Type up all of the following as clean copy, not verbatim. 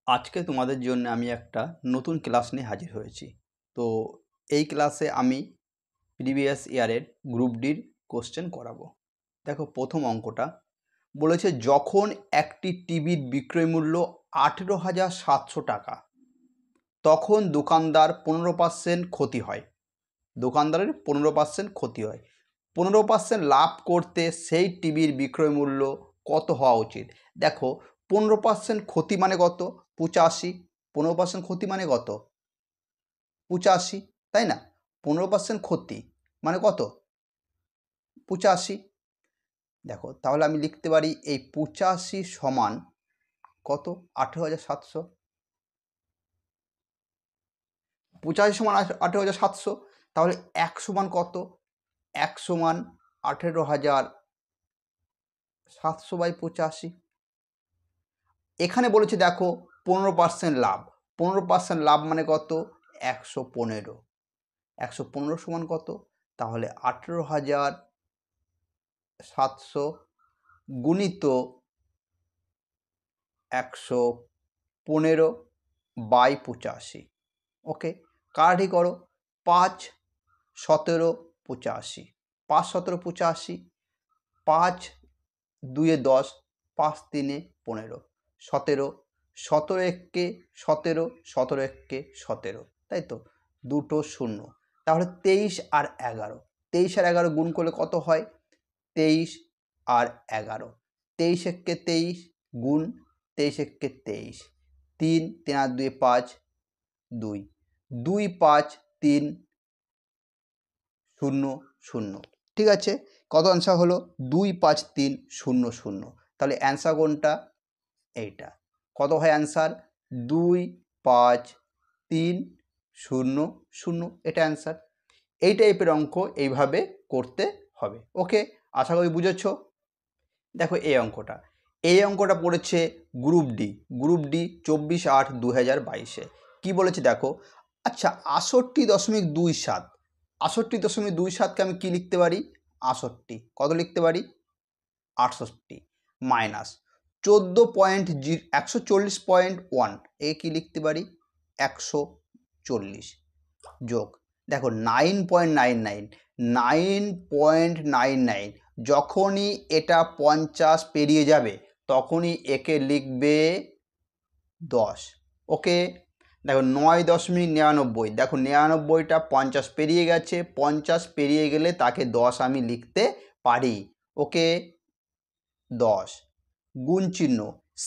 আজকে তোমাদের জন্য আমি একটা নতুন ক্লাস নিয়ে হাজির হয়েছি। তো এই ক্লাসে আমি প্রিভিয়াস ইয়ারের গ্রুপ ডির কোশ্চেন করাবো। দেখো, প্রথম অঙ্কটা বলেছে, যখন একটি টিভির বিক্রয় মূল্য 18,700 টাকা, তখন দোকানদার 15% ক্ষতি হয়। দোকানদারের 15% ক্ষতি হয়। 15% লাভ করতে সেই টিভির বিক্রয় মূল্য কত হওয়া উচিত? দেখো, 15% ক্ষতি মানে কত? 85। 15% ক্ষতি মানে কত? 85, তাই না? 15% ক্ষতি মানে কত? 85। দেখো, তাহলে আমি লিখতে পারি এই 85 সমান কত? 18,700। 85 সমান 18,700। তাহলে 1 সমান কত? 1 সমান 18,700 বাই 85। এখানে বলেছে দেখো 15% লাভ। 15% লাভ মানে কত? 115। 115 সমান কত? তাহলে 18,700 গুণিত 115 বাই 85। ওকে, কাটাকাটি করো। 5 17 85, 5 17 85, 5 2 10, 5 3 15, 17, 17 1 17, 17 1 17, তাই তো? দুটো শূন্য। তাহলে 23 আর 11, 23 আর 11 গুণ করলে কত হয়? 23 আর 11, 23 1 23 গুণ 23 1 23, 3 3 আর 2 5, 2 2 5 3 0 0। ঠিক আছে, কত অ্যান্সার হলো? 2 5 3 0 0। তাহলে অ্যান্সার কোনটা? এইটা। কত হয় অ্যান্সার? 2 5 3 0 0, এটা অ্যান্সার। এই টাইপের অঙ্ক এইভাবে করতে হবে। ওকে, আশা করি বুঝেছ। দেখো, এই অঙ্কটা পড়েছে গ্রুপ ডি। গ্রুপ ডি 24/8/2022-এ। কী বলেছে দেখো। আচ্ছা, 68.27, 68.27কে আমি কি লিখতে পারি? 68। কত লিখতে পারি? 68 মাইনাস 140.1 এ কি লিখতে পারি? 140 যোগ দেখো 9.99, 9.99 যখনই এটা 50 পেরিয়ে যাবে তখনই একে লিখবে 10। ওকে, দেখো 9.99, দেখো 99টা 50 পেরিয়ে গেছে, 50 পেরিয়ে গেলে তাকে 10 আমি লিখতে পারি। ওকে, 10 গুণ চিহ্ন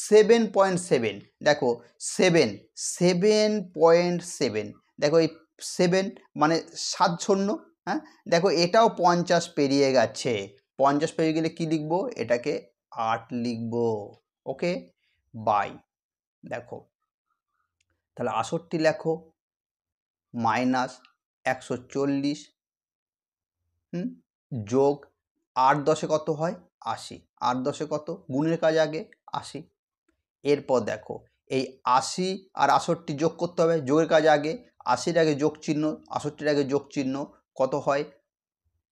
7.7, দেখো 7.7, দেখো এই 7 মানে 7 শূন্য। হ্যাঁ, দেখো এটাও 50 পেরিয়ে গেছে, 50 পেরিয়ে গেলে কি লিখবো? এটাকে 8 লিখবো। ওকে, বাই দেখো, তাহলে 68 লেখো মাইনাস 140 যোগ 8 10 কত হয়? 80। 8 10 কত? গুণের কাজ আগে 80। এরপর দেখো এই 80 আর 68 যোগ করতে হবে, যোগের কাজ আগে। 80-র আগে যোগ চিহ্ন, 68-র আগে যোগ চিহ্ন, কত হয়?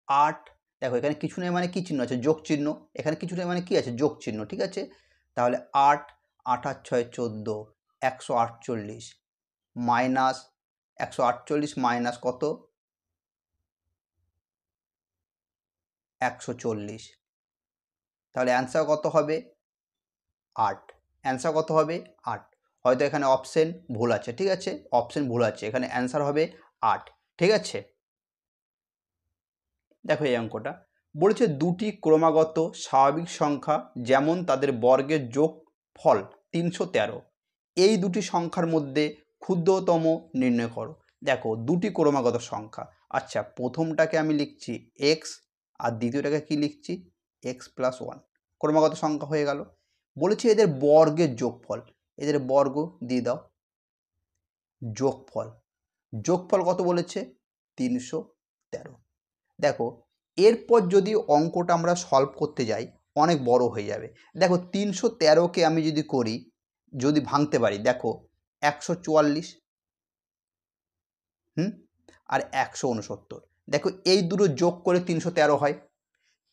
8। দেখো এখানে কিছু নেই মানে কি চিহ্ন আছে? যোগ চিহ্ন। এখানে কিছু নেই মানে কি আছে? যোগ চিহ্ন। ঠিক আছে, তাহলে 8 8 আর 6 14, 148 মাইনাস 148 মাইনাস কত? 140। তাহলে অ্যান্সার কত হবে? 8। অ্যান্সার কত হবে? 8। হয়তো এখানে অপশন ভুল আছে। ঠিক আছে, অপশন ভুল আছে, এখানে অ্যান্সার হবে 8। ঠিক আছে, দেখো এই অঙ্কটা বলেছে দুটি ক্রমাগত স্বাভাবিক সংখ্যা যেমন তাদের বর্গের যোগফল 313, এই দুটি সংখ্যার মধ্যে ক্ষুদ্রতম নির্ণয় করো। দেখো দুটি ক্রমাগত সংখ্যা। আচ্ছা, প্রথমটাকে আমি লিখছি x আর দ্বিতীয়টাকে কি লিখছি? x + 1, ক্রমাগত সংখ্যা হয়ে গেল। বলেছে এদের বর্গের যোগফল, এদের বর্গ দিয়ে দাও। যোগফল, যোগফল কত বলেছে? 313। দেখো এরপর যদি অঙ্কটা আমরা সলভ করতে যাই অনেক বড় হয়ে যাবে। দেখো 313কে আমি যদি করি, যদি ভাঙতে পারি, দেখো 144 আর 169, দেখো এই দুটো যোগ করে 313 হয়।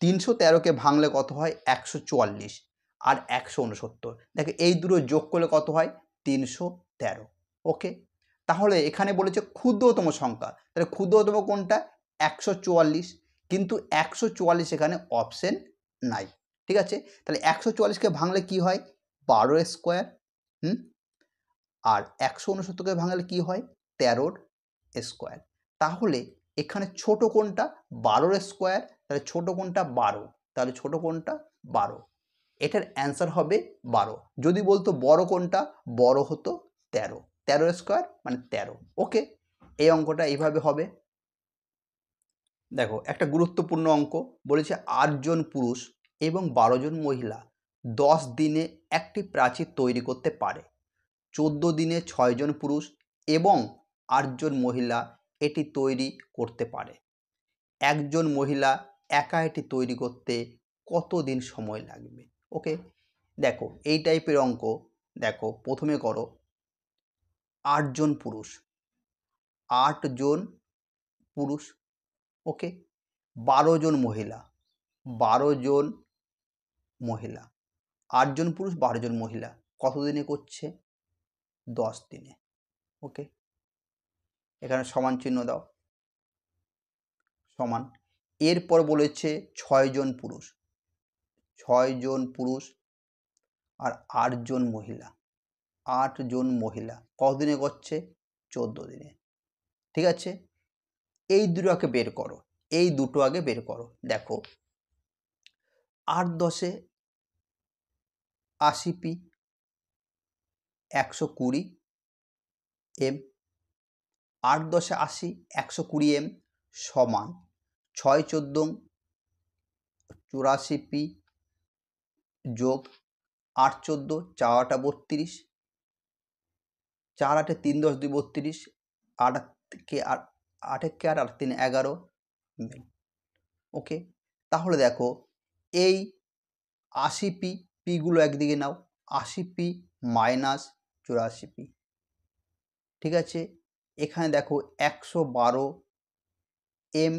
313কে ভাঙলে কত হয়? 144 আর 169। দেখো এই দুটো যোগ করলে কত হয়? 313। ওকে, তাহলে এখানে বলেছে ক্ষুদ্রতম সংখ্যা, তাহলে ক্ষুদ্রতম কোনটা? 144, কিন্তু 144 এখানে অপশন নাই। ঠিক আছে, তাহলে 144কে ভাঙলে কি হয়? 12 স্কোয়ার। আর 169কে ভাঙলে কি হয়? 13 স্কোয়ার। তাহলে এখানে ছোট কোনটা? 12 স্কোয়ার। তাহলে ছোট কোনটা? 12। তাহলে ছোট কোনটা? 12। এটার অ্যান্সার হবে 12। যদি বলতো বড় কোনটা, বড় হতো 13। 13 স্কোয়ার মানে 13। ওকে, এই অঙ্কটা এইভাবে হবে। দেখো একটা গুরুত্বপূর্ণ অঙ্ক বলেছে 8 জন পুরুষ এবং 12 জন মহিলা 10 দিনে একটি প্রাচীর তৈরি করতে পারে। 14 দিনে 6 জন পুরুষ এবং 8 জন মহিলা এটি তৈরি করতে পারে। একজন মহিলা একা এটি তৈরি করতে কত দিন সময় লাগবে? ওকে, দেখো এই টাইপের অঙ্ক, দেখো প্রথমে করো 8 জন পুরুষ, 8 জন পুরুষ। ওকে, 12 জন মহিলা, 12 জন মহিলা, 8 জন পুরুষ 12 জন মহিলা কত দিনে করছে? 10 দিনে। ওকে, এখানে সমান চিহ্ন দাও, সমান। এরপর বলেছে 6 জন পুরুষ, 6 জন পুরুষ আর 8 জন মহিলা, 8 জন মহিলা কত দিনে করছে? 14 দিনে। ঠিক আছে, এই দুটো আগে বের করো, এই দুটো আগে বের করো। দেখো 8 10 80 পি, 120 এম। 8 10 80, 120 এম সমান 6 14 84 পি যোগ 8 14 4 8 32, 4 8 3 10 2 32, 8 কে 8 কে 8 3 11 মিল। ওকে, তাহলে দেখো এই 80 পি, পিগুলো একদিকে নাও, 80 পি মাইনাস 84 পি। ঠিক আছে, এখানে দেখো 112 এম,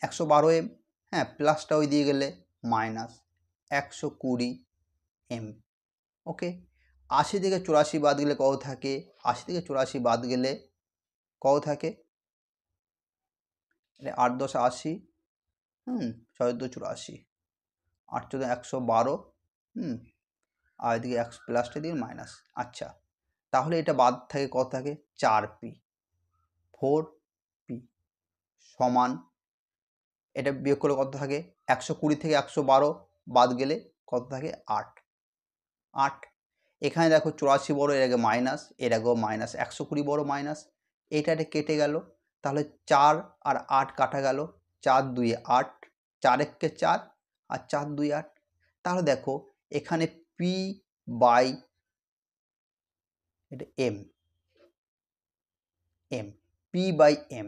112 এম, হ্যাঁ প্লাসটা ওই দিয়ে গেলে মাইনাস 120 এম। ওকে, 80 থেকে 84 বাদ গেলে কত থাকে? 80 থেকে 84 বাদ গেলে কত থাকে? 8 10 80, 6 2 84, 8 14 112, আর এদিকে প্লাসটা দিয়ে মাইনাস। আচ্ছা, তাহলে এটা বাদ থাকে কত থাকে? 4 পি, 4 পি সমান, এটা বিয়োগ করলে কত থাকে? 120 থেকে 112 বাদ গেলে কত থাকে? 8। 8, এখানে দেখো 84 বড়, এর আগে মাইনাস, এর আগেও মাইনাস, 120 বড় মাইনাস, এটা কেটে গেল। তাহলে 4 আর 8 কাটা গেল, 4 2 8, 4 1 কে 4 আর 4 2 8। তাহলে দেখো এখানে পি বাই এটা M, M, P by M.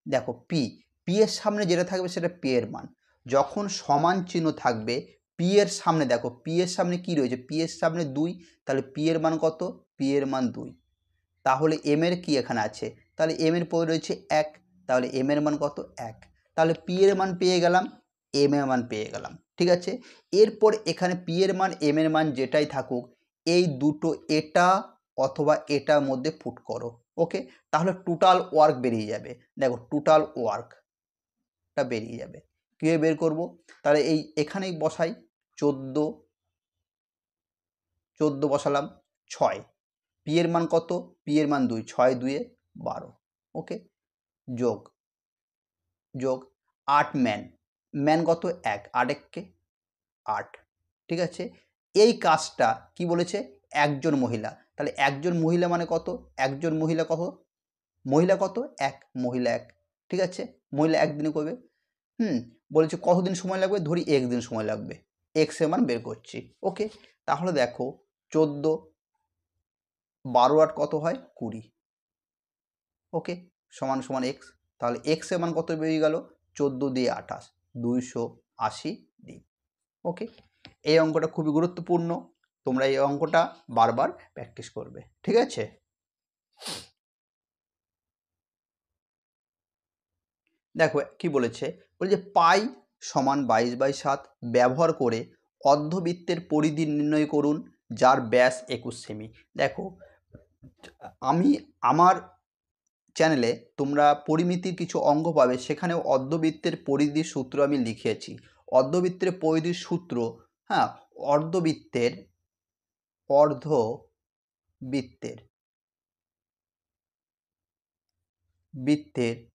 দেখো পি, পি এর সামনে যেটা থাকবে সেটা পি এর মান। যখন সমান চিহ্ন থাকবে পি এর সামনে, দেখো পি এর সামনে কি রয়েছে? পি এর সামনে 2, তাহলে পি এর মান কত? পি এর মান 2। তাহলে এম এর কি এখানে আছে? তাহলে এম এর পরে রয়েছে 1, তাহলে এম এর মান কত? 1। তাহলে পি এর মান পেয়ে গেলাম, এম এর মান পেয়ে গেলাম। ঠিক আছে, এরপর এখানে পি এর মান এম এর মান যেটাই থাকুক, এই দুটো এটা অথবা এটার মধ্যে পুট করো। ওকে, তাহলে টোটাল ওয়ার্ক বেরিয়ে যাবে। দেখো টোটাল ওয়ার্কটা বেরিয়ে যাবে। কীভাবে বের করব? তাহলে এই এখানেই বসাই, 14 বসালাম, 6, পি এর মান কত? পি এর মান 2, 6 2 12। ওকে, যোগ যোগ 8 ম্যান, ম্যান কত? 1, 8 1 কে 8। ঠিক আছে, এই কাজটা কি বলেছে? একজন মহিলা, তাহলে একজন মহিলা মানে কত? একজন মহিলা কত? মহিলা কত? 1, মহিলা 1। ঠিক আছে, মহিলা একদিনে করবে। বলেছে কতদিন সময় লাগবে? ধরি 1 দিন সময় লাগবে, এক্স এর মান বের করছি। ওকে, তাহলে দেখো 14 12 8 কত হয়? 20। ওকে, সমান সমান এক্স। তাহলে এক্স এর মান কত বেরিয়ে গেল? 14 দিয়ে 28, 280 দিন। ওকে, এই অঙ্কটা খুবই গুরুত্বপূর্ণ, তোমরা এই অঙ্কটা বারবার প্র্যাকটিস করবে। ঠিক আছে, দেখো কি বলেছে? বলছে পাই সমান 22/7 ব্যবহার করে অর্ধবৃত্তের পরিধি নির্ণয় করুন। যার ব্যাস 21 সেমি। দেখো আমি আমার চ্যানেলে তোমরা পরিমিতির কিছু অঙ্ক পাবে, সেখানে অর্ধবৃত্তের পরিধির সূত্র আমি লিখেছি। অর্ধবৃত্তের পরিধির সূত্র, হ্যাঁ, অর্ধবৃত্তের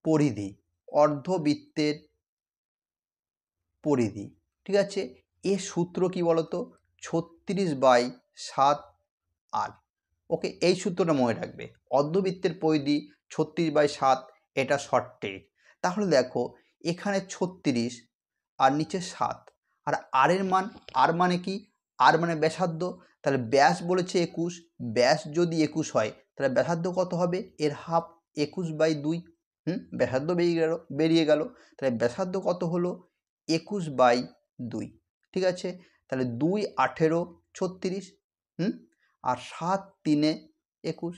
পরিধি, অর্ধবৃত্তের পরিধি, ঠিক আছে। এর সূত্র কি বলতো? 36/7 ওকে, এই সূত্রটা মনে রাখবে। অর্ধবৃত্তের পরিধি 36/7, এটা শর্ট ট্রিক। তাহলে দেখো এখানে 36 আর নিচে 7, আর আর এর মান, আর মানে কি? আর মানে ব্যাসার্ধ। তাহলে ব্যাস বলেছে 21, ব্যাস যদি 21 হয় তাহলে ব্যাসার্ধ কত হবে? এর হাফ, 21/2। ব্যাসার্ধ বেরিয়ে গেল। তাহলে ব্যাসার্ধ কত হলো? 21/2, ঠিক আছে। তাহলে 2 18 36, আর 7 3 21,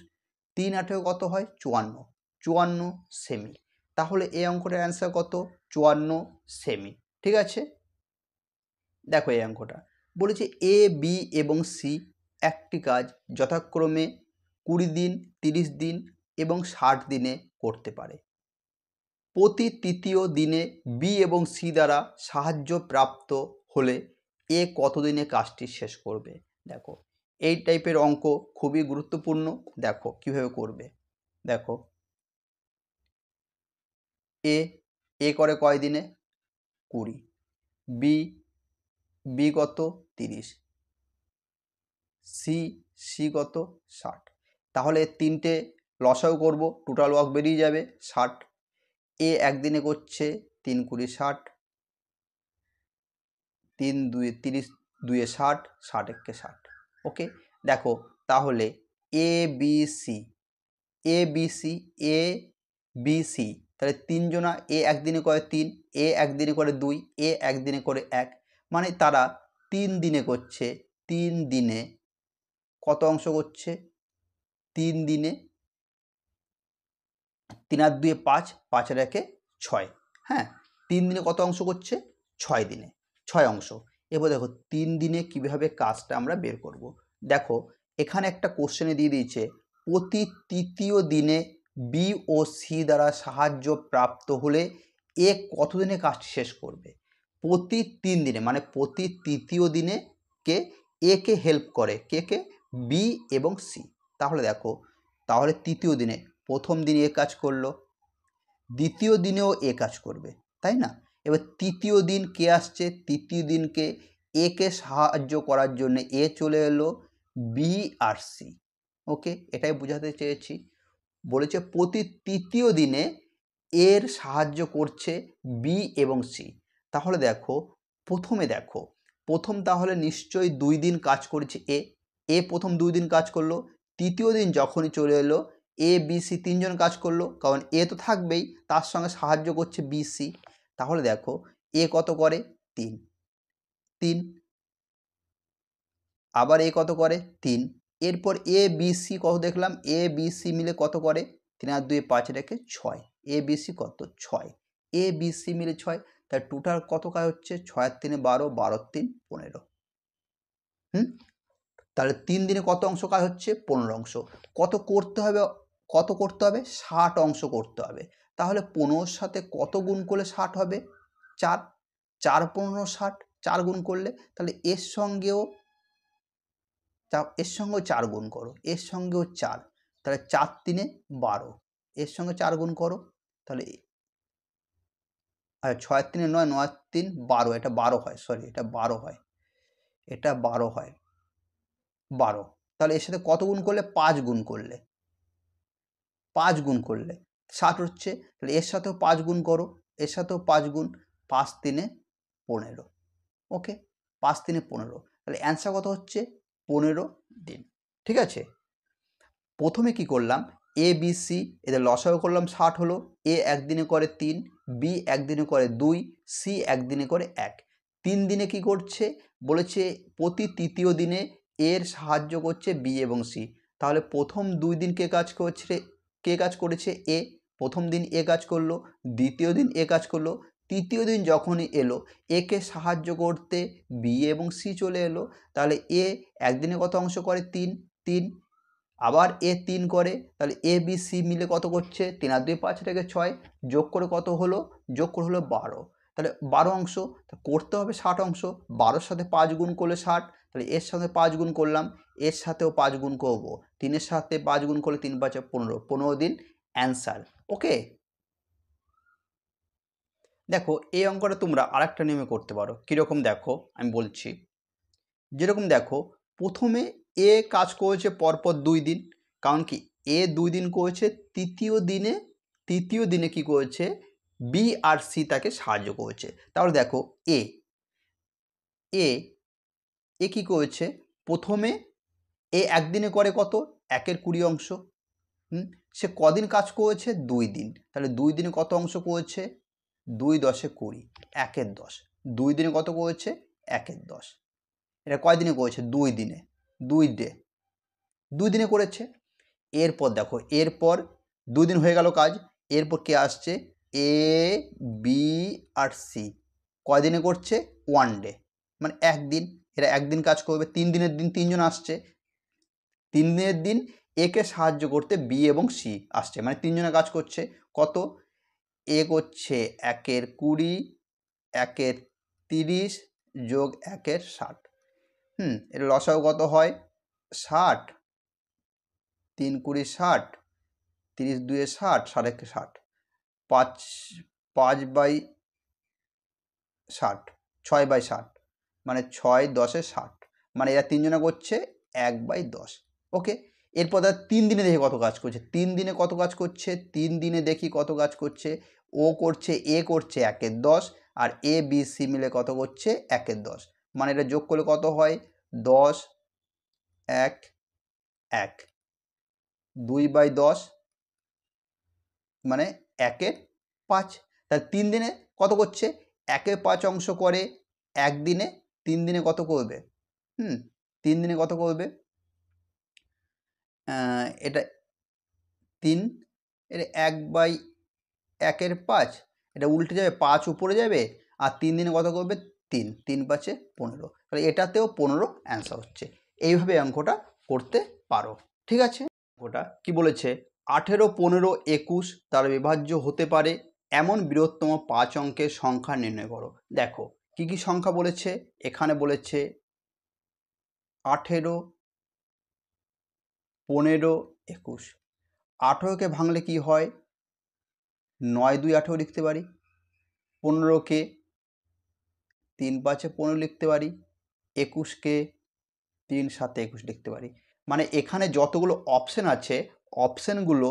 3 18 কত হয়? 54 সেমি। তাহলে এই অঙ্কটার অ্যান্সার কত? 54 সেমি, ঠিক আছে। দেখো এই অঙ্কটা বলেছে এ, বি এবং সি একটি কাজ যথাক্রমে 20 দিন, 30 দিন এবং 60 দিনে করতে পারে। প্রতি তৃতীয় দিনে বি এবং সি দ্বারা সাহায্য প্রাপ্ত হলে এ কতদিনে কাজটি শেষ করবে? দেখো এই টাইপের অঙ্ক খুবই গুরুত্বপূর্ণ। দেখো কিভাবে করবে। দেখো এ করে কয় দিনে? 20। বি কত? 30। সি কত? 60। তাহলে তিনটে লসাও করব, টোটাল ওয়ার্ক বেরিয়ে যাবে 60। এ একদিনে করছে 3 20 60, 3 2 30, 2 60, 60 1 60। ওকে, দেখো তাহলে এ বি সি, তাহলে তিনজনা, এ একদিনে করে 3, এ একদিনে করে 2, এ একদিনে করে 1, মানে তারা 3 দিনে করছে। 3 দিনে কত অংশ করছে? 3 দিনে 3 আর 2 5, 5 আর 1 6, হ্যাঁ, 3 দিনে কত অংশ করছে? 6 দিনে 6 অংশ। এবার দেখো 3 দিনে কিভাবে কাজটা আমরা বের করব। দেখো এখানে একটা কোশ্চেনে দিয়ে দিয়েছে প্রতি তৃতীয় দিনে বি ও সি দ্বারা সাহায্য প্রাপ্ত হলে এ কতদিনে কাজটি শেষ করবে? প্রতি 3 দিনে, মানে প্রতি তৃতীয় দিনে কে একে হেল্প করে, কে? বি এবং সি। তাহলে দেখো, তাহলে তৃতীয় দিনে প্রথম দিন এ কাজ করলো, দ্বিতীয় দিনেও এ কাজ করবে, তাই না? এবার তৃতীয় দিন কে আসছে? তৃতীয় দিনকে একে সাহায্য করার জন্য এ চলে এলো বি আর সি। ওকে, এটাই বোঝাতে চেয়েছি। বলেছে প্রতি তৃতীয় দিনে এর সাহায্য করছে বি এবং সি। তাহলে দেখো প্রথম তাহলে নিশ্চয়ই 2 দিন কাজ করেছে এ প্রথম 2 দিন কাজ করলো। তৃতীয় দিন যখনই চলে এলো এ বি সি 3 জন কাজ করলো, কারণ এ তো থাকবেই, তার সঙ্গে সাহায্য করছে বি সি। তাহলে দেখো এ কত করে? 3, আবার এ কত করে? 3। এরপর এ বি সি কত দেখলাম? এ বি সি মিলে কত করে? 3 আর 2 5 রেখে 6। এ বি সি কত? 6। এ বি সি মিলে 6, তার টোটাল কত কাজ হচ্ছে? 6 আর 3 12, 12 আর 3 15। তাহলে 3 দিনে কত অংশ কাজ হচ্ছে? 15 অংশ। কত করতে হবে? 60 অংশ করতে হবে। তাহলে 15-র সাথে কত গুণ করলে 60 হবে? 4। 4 15 60, 4 গুণ করলে, তাহলে এর সঙ্গেও 4 গুণ করো, এর সঙ্গেও 4, তাহলে 4 3 12, এর সঙ্গে 4 গুণ করো, তাহলে 6 3 9, 9 3 12, এটা 12 হয়, সরি এটা 12 হয়, এটা 12 হয়, 12। তাহলে এর সাথে কত গুণ করলে? 5 গুণ করলে, 5 গুণ করলে 60 হচ্ছে। তাহলে এর সাথেও 5 গুণ করো, এর সাথেও 5 গুণ, 5 3 15। ওকে, 5 3 15, তাহলে অ্যান্সার কত হচ্ছে? 15 দিন, ঠিক আছে। প্রথমে কি করলাম? এ বি সি এদের লসাগু করলাম, 60 হলো। এ একদিনে করে 3, বি একদিনে করে 2, সি একদিনে করে 1। 3 দিনে কি করছে? বলেছে প্রতি তৃতীয় দিনে এর সাহায্য করছে বি এবং সি। তাহলে প্রথম 2 দিন কে কাজ করেছে? এ প্রথম দিন এ কাজ করলো, দ্বিতীয় দিন এ কাজ করলো, তৃতীয় দিন যখনই এলো একে সাহায্য করতে বি এবং সি চলে এলো, তাহলে এ একদিনে কত অংশ করে? 3 3, আবার এ 3 করে, তাহলে এ বি সি মিলে কত করছে? 3 আর 2 5 থেকে 6, যোগ করে কত হলো? যোগ করে হলো 12, তাহলে 12 অংশ করতে হবে 60 অংশ। 12-র সাথে 5 গুণ করলে 60, তাহলে এর সাথে 5 গুণ করলাম, এর সাথেও 5 গুণ করবো, 3-এর সাথে 5 গুণ করলে 3 5 15, 15 দিন অ্যান্সার। ওকে, দেখো এই অঙ্কটা তোমরা আরেকটা নিয়মে করতে পারো। কীরকম দেখো আমি বলছি, যেরকম দেখো প্রথমে এ কাজ করেছে পরপর 2 দিন, কারণ কি এ 2 দিন করেছে, তৃতীয় দিনে কি করেছে? বি আর সি তাকে সাহায্য করেছে। তাহলে দেখো এ কি করেছে? প্রথমে এ একদিনে করে কত? 1-এর 20 অংশ। সে কদিন কাজ করেছে? 2 দিন, তাহলে 2 দিনে কত অংশ করেছে? 2 10 20, 1-এর 10, 2 দিনে কত করেছে? 1-এর 10। এটা কয় দিনে করেছে? 2 দিনে, 2 দিনে করেছে। এরপর দেখো, এরপর 2 দিন হয়ে গেল কাজ, এরপর কে আসছে? এ বি আর সি কয় দিনে করছে? 1 ডে, মানে একদিন। এরা একদিন কাজ করবে। 3 দিনের দিন 3 জন আসছে, 3 দিনের দিন একে সাহায্য করতে বি এবং সি আসছে, মানে 3 জনে কাজ করছে। কত? এ করছে 1-এর 20, 1-এর 30 যোগ 1-এর 60। এর লসাও কত হয়? 60, 3 20 60, 30 2 60, 60 1 60, 5/60, 6/60, মানে 6 10 60, মানে এরা 3 জনে করছে 1/10। ওকে, এরপর 3 দিনে দেখি কত কাজ করছে। 3 দিনে কত কাজ করছে? 3 দিনে দেখি কত কাজ করছে। ও করছে, এ করছে 1-এর 10, আর এ বি সি মিলে কত করছে? 1-এর 10, মানে এটা যোগ করলে কত হয়? 10 1 1, 2/10, মানে 1-এর 5। তাহলে 3 দিনে কত করছে? 1-এর 5 অংশ করে একদিনে, 3 দিনে কত করবে? 3 দিনে কত করবে? এটা 3, এটা 1/1-এর 5, এটা উল্টে যাবে, 5 উপরে যাবে, আর 3 দিনে কত করবে? 3, 3 5 15, তাহলে এটাতেও 15 অ্যান্সার হচ্ছে। এইভাবে অঙ্কটা করতে পারো। ঠিক আছে, ওটা কি বলেছে? 18 15 21 তার বিভাজ্য হতে পারে এমন বৃহত্তম 5 অঙ্কের সংখ্যা নির্ণয় করো। দেখো কি কি সংখ্যা বলেছে। এখানে বলেছে 18 15 21। 18কে ভাঙলে কি হয়? 9 2 18 লিখতে পারি। 15কে 3 5 15 লিখতে পারি। 21কে 3 7 21 লিখতে পারি। মানে এখানে যতগুলো অপশন আছে, অপশানগুলো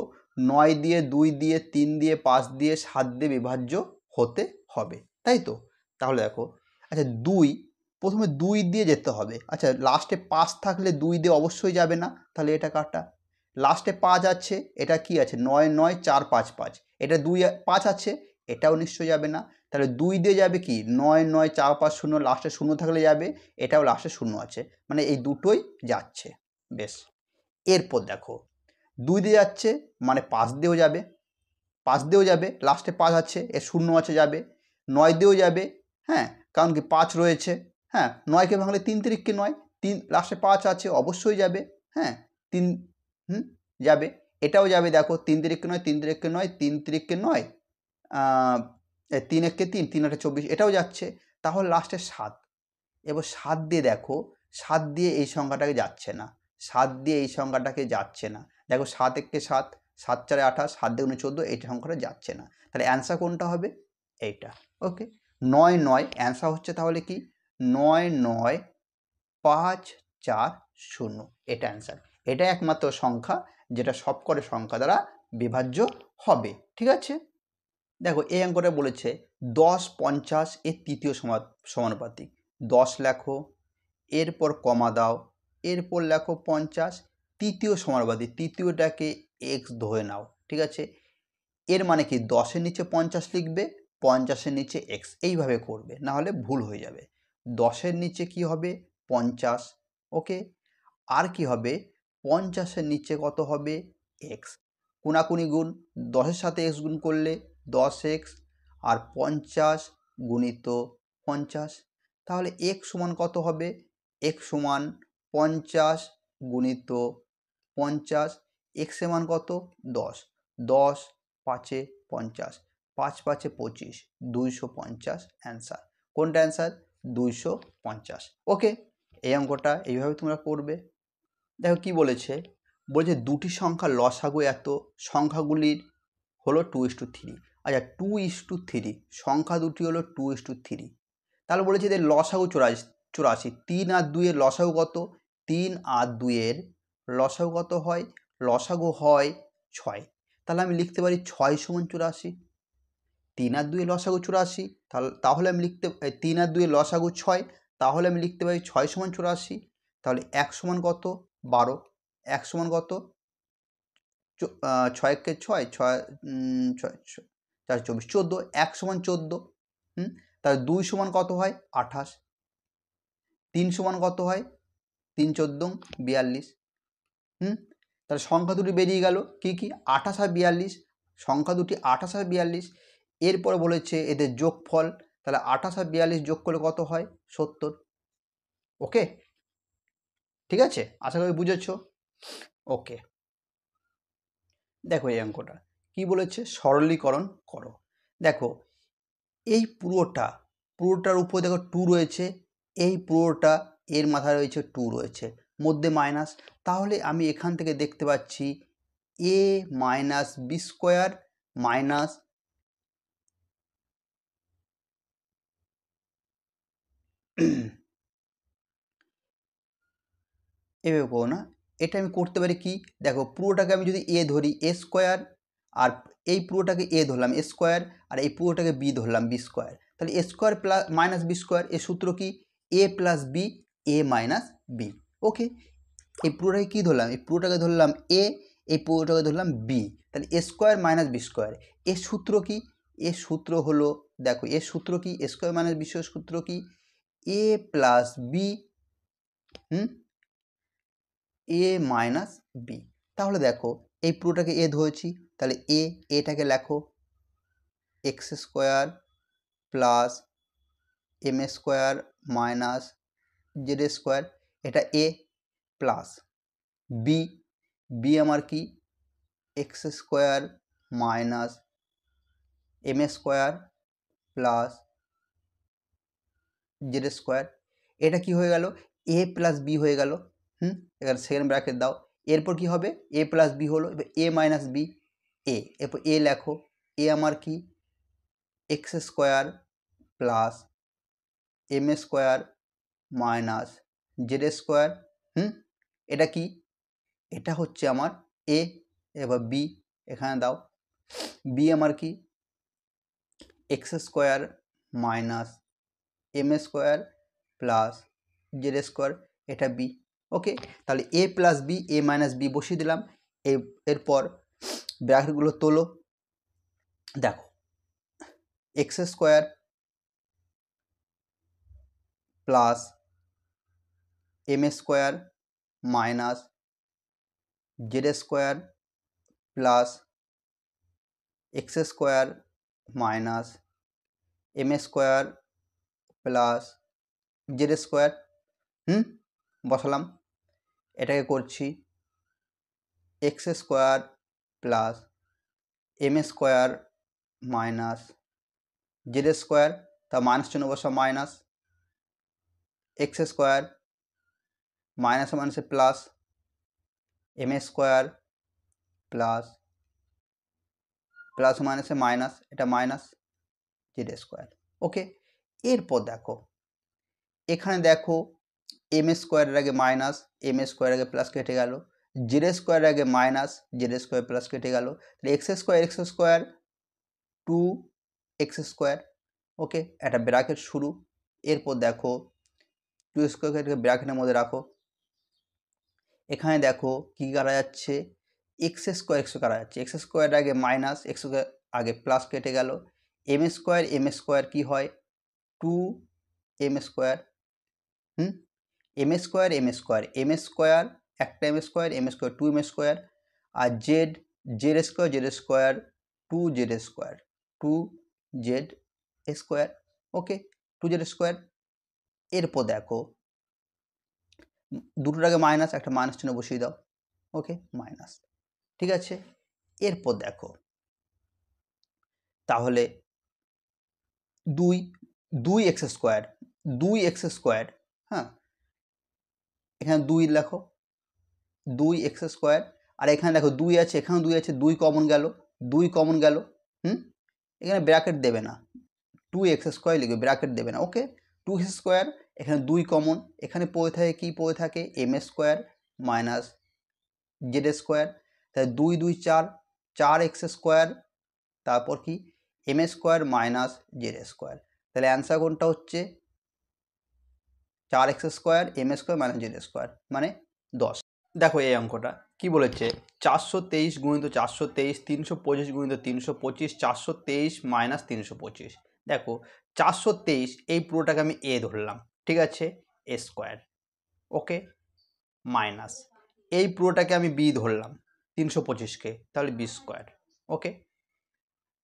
9 দিয়ে 2 দিয়ে 3 দিয়ে 5 দিয়ে 7 দিয়ে বিভাজ্য হতে হবে, তাই তো? তাহলে দেখো, আচ্ছা 2, প্রথমে 2 দিয়ে যেতে হবে। আচ্ছা লাস্টে 5 থাকলে 2 দিয়ে অবশ্যই যাবে না, তাহলে এটা কাটা। লাস্টে 5 আছে, এটা কি আছে? 9 9 4 5 5, এটা 2 5 আছে, এটাও নিশ্চয়ই যাবে না। তাহলে 2 দিয়ে যাবে কি? 9 9 4 5 0, লাস্টে 0 থাকলে যাবে, এটাও লাস্টে 0 আছে, মানে এই দুটোই যাচ্ছে। বেশ, এরপর দেখো 2 দিয়ে যাচ্ছে, মানে 5 দিয়েও যাবে, 5 দিয়েও যাবে, লাস্টে 5 আছে, এর 0 আছে, যাবে। 9 দিয়েও যাবে, হ্যাঁ, কারণ কি 5 রয়েছে, হ্যাঁ, 9কে ভাঙলে 3 3 9, 3 লাস্টে 5 আছে, অবশ্যই যাবে, হ্যাঁ, 3 যাবে, এটাও যাবে। দেখো 3 3 9, 3 3 9, 3 3 9, 3 1 3, 3 8 24, এটাও যাচ্ছে। তাহলে লাস্টে 7, এবার 7 দিয়ে দেখো, 7 দিয়ে এই সংখ্যাটাকে যাচ্ছে না, 7 দিয়ে এই সংখ্যাটাকে যাচ্ছে না। দেখো 7 1 7, 7 4 28, 7 2 14, এইটা সংখ্যাটা যাচ্ছে না। তাহলে অ্যান্সার কোনটা হবে? এইটা। ওকে, 9 9 অ্যান্সার হচ্ছে তাহলে কি? 9 9 5 4 0, এটা অ্যান্সার। এটা একমাত্র সংখ্যা যেটা সবকটি সংখ্যা দ্বারা বিভাজ্য হবে। ঠিক আছে, দেখো এই অঙ্কটা বলেছে 10 50 এর তৃতীয় সমানুপাতিক। 10 লেখো, এরপর কমা দাও, এরপর লেখো 50, তৃতীয় সমানুপাতিক, তৃতীয়টাকে এক্স ধরে নাও। ঠিক আছে, এর মানে কি 10-এর নিচে 50 লিখবে, 50-এর নিচে এক্স, এইভাবে করবে, না হলে ভুল হয়ে যাবে। 10-এর নিচে কি হবে? 50। ওকে, আর কি হবে? 50-এর নিচে কত হবে? এক্স। কোনাকুনি গুণ, 10-এর সাথে এক্স গুণ করলে 10x, আর 50 গুণিত 50, তাহলে x সমান কত হবে? x সমান 50 গুণিত 50, x এর মান কত? 10, 10 5 50, 5 5 25, 250 অ্যান্সার। কোনটা অ্যান্সার? 250। ওকে, এই অঙ্কটা এইভাবে তোমরা করবে। দেখো কি বলেছে, বলছে দুটি সংখ্যার লসাগু এত, সংখ্যাগুলির হলো 2:3। আচ্ছা 2:3, সংখ্যা দুটি হলো 2:3, তাহলে বলেছে যে লসাগু 84। 3 আর 2 এর লসাগু কত? 3 আর 2 এর লসাগু কত হয়? লসাগু হয় 6। তাহলে আমি লিখতে পারি 6 সমান 84। 3 আর 2 এর লসাগু 84, তাহলে আমি লিখতে 3 আর 2 এর লসাগু 6, তাহলে আমি লিখতে পারি 6 সমান 84। তাহলে 1 সমান কত? 12। 1 সমান কত? 6 কে 6, 6 4 24, 14। 1 সমান 14। তাহলে 2 সমান কত হয়? 28। 3 সমান কত হয়? 3 14 42। তাহলে সংখ্যা দুটি বেরিয়ে গেল কি কি? 28 আর 42। সংখ্যা দুটি 28 আর 42। এরপরে বলেছে এদের যোগফল, তাহলে 28 আর 42 যোগ করলে কত হয়? 70। ওকে, ঠিক আছে, আশা করি বুঝেছ। ওকে, দেখো এই অঙ্কটা কি বলেছে, সরলীকরণ করো। দেখো এই পুরোটার উপরে দেখো 2 রয়েছে, এই পুরোটা এর মাথায় রয়েছে 2 রয়েছে, মধ্যে মাইনাস। তাহলে আমি এখান থেকে দেখতে পাচ্ছি a minus B square minus এভাবে করো না, এটা আমি করতে পারি কি, দেখো পুরোটাকে আমি যদি a ধরি a স্কোয়ার, আর এই পুরোটাকে a ধরলাম a স্কোয়ার, আর এই পুরোটাকে b ধরলাম b স্কোয়ার, তাহলে a square plus minus B square, এর সূত্র কি? a plus B, a minus B. Okay, এই পুরোটাকে কী ধরলাম? এই পুরোটাকে ধরলাম a, এই পুরোটাকে ধরলাম b, তাহলে a square minus B square. এর সূত্র কি? এর সূত্র হলো, দেখো এর সূত্র কি? a square minus B square সূত্র কি? a plus B a minus B. তাহলে দেখো এই পুরোটাকে a ধরেছি, তাহলে এটাকে লেখো x square plus m square minus z square, এটা a প্লাস বি আমার কি? X square minus m square plus z square, এটা কি হয়ে গেল? a প্লাস বি হয়ে গেল। এখানে সেকেন্ড ব্র্যাকেট দাও, এরপর কি হবে? a প্লাস বি হলো, এবার a মাইনাস বি, এরপর a লেখো, a আমার কি? X square plus m square minus z square. এটা কি? এটা হচ্ছে আমার a, এবার বি এখানে দাও, বি আমার কি? X square minus m square plus z square, এটা বি। ওকে, তাহলে a plus B, a minus b বসিয়ে দিলাম। এরপর ব্র্যাকেটগুলো তোলো, দেখো x square plus m square minus z square plus x square minus m square plus z square. বসালাম, এটাকে করছি x square plus m square minus z square, তা মাইনাস চিহ্ন বসা মাইনাস এক্স স্কোয়ার মাইনাস মাইনাসে plus m square plus plus মাইনাসে minus, এটা minus z square. ওকে, এরপর দেখো এখানে দেখো এম স্কোয়ারের আগে মাইনাস, এম স্কোয়ারের আগে প্লাস কেটে গেল, জেড স্কোয়ারের আগে মাইনাস, জেড স্কোয়ার প্লাস কেটে গেল, তাহলে এক্স স্কোয়ার 2x স্কোয়ার। ওকে, একটা ব্র্যাকেট শুরু, এরপর দেখো 2 স্কোয়ারকে ব্র্যাকেটের মধ্যে রাখো, এখানে দেখো কী করা যাচ্ছে? এক্স স্কোয়ার করা যাচ্ছে, এক্স স্কোয়ারের আগে মাইনাস, এক্স স্কোয়ার আগে প্লাস কেটে গেল, এম স্কোয়ার কী হয়? 2m square. এম স্কোয়ার একটা এম স্কোয়ার 2m স্কোয়ার, আর Z square 2z square Z square, okay 2z square. এরপর দেখো দুটোর আগে মাইনাস, একটা মাইনাস চিহ্ন বসিয়ে দাও, ওকে মাইনাস, ঠিক আছে। এরপর দেখো তাহলে 2x স্কোয়ার, 2x স্কোয়ার, হ্যাঁ এখানে 2 লেখো, 2x স্কোয়ার, আর এখানে দেখো 2 আছে, এখানেও 2 আছে, 2 কমন গেল, 2 কমন গেল, এখানে ব্র্যাকেট দেবে না, 2x স্কোয়ার লিখবে, ব্র্যাকেট দেবে না, ওকে 2x স্কোয়ার, এখানে 2 কমন, এখানে পড়ে থাকে কি পড়ে থাকে m square minus z square, তাহলে 2 2 4, 4x স্কোয়ার, তারপর কি m square minus z square, তাহলে অ্যান্সার কোনটা হচ্ছে 4x square M square minus z square মানে 10। দেখো এই অঙ্কটা কি বলেছে, 423 গুণিত 423, 325 গুণিত 325, 423 মাইনাস 325। দেখো 423 এই পুরোটাকে আমি এ ধরলাম, ঠিক আছে এ স্কোয়ার, ওকে মাইনাস এই পুরোটাকে আমি বি ধরলাম 325কে, তাহলে বি স্কোয়ার, ওকে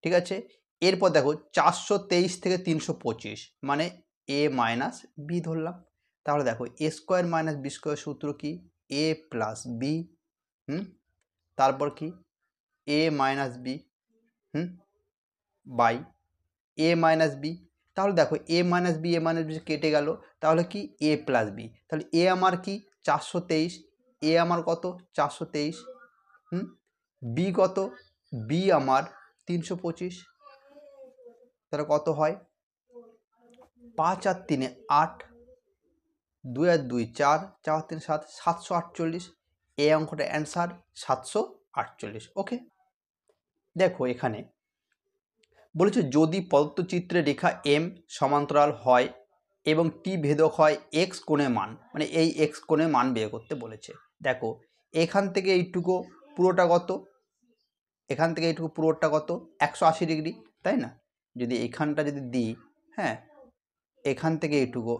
ঠিক আছে। এরপর দেখো 423 থেকে 325 মানে এ মাইনাস বি ধরলাম, তাহলে দেখো A square minus B square সূত্র কি এ প্লাস বি, তারপর কি A minus B by A minus B, তাহলে দেখো এ মাইনাস বি কেটে গেল, তাহলে কি এ প্লাস বি, তাহলে এ আমার কি 423, এ আমার কত 423, বি কত বি আমার 325, তাহলে কত হয় 5 আর 3 8, 2 আর 2 4, 4 আর 3 7, 748, এই অঙ্কটা অ্যান্সার 748, ওকে। দেখো এখানে বলেছে যদি প্রদত্ত চিত্রে রেখা এম সমান্তরাল হয় এবং টি ভেদক হয় এক্স কোণের মান, মানে এই এক্স কোণের মান বের করতে বলেছে। দেখো এখান থেকে এইটুকু পুরোটা কত, এখান থেকে এইটুকু পুরোটা কত 180 ডিগ্রি, তাই না, যদি এখানটা যদি দিই, হ্যাঁ এখান থেকে এইটুকু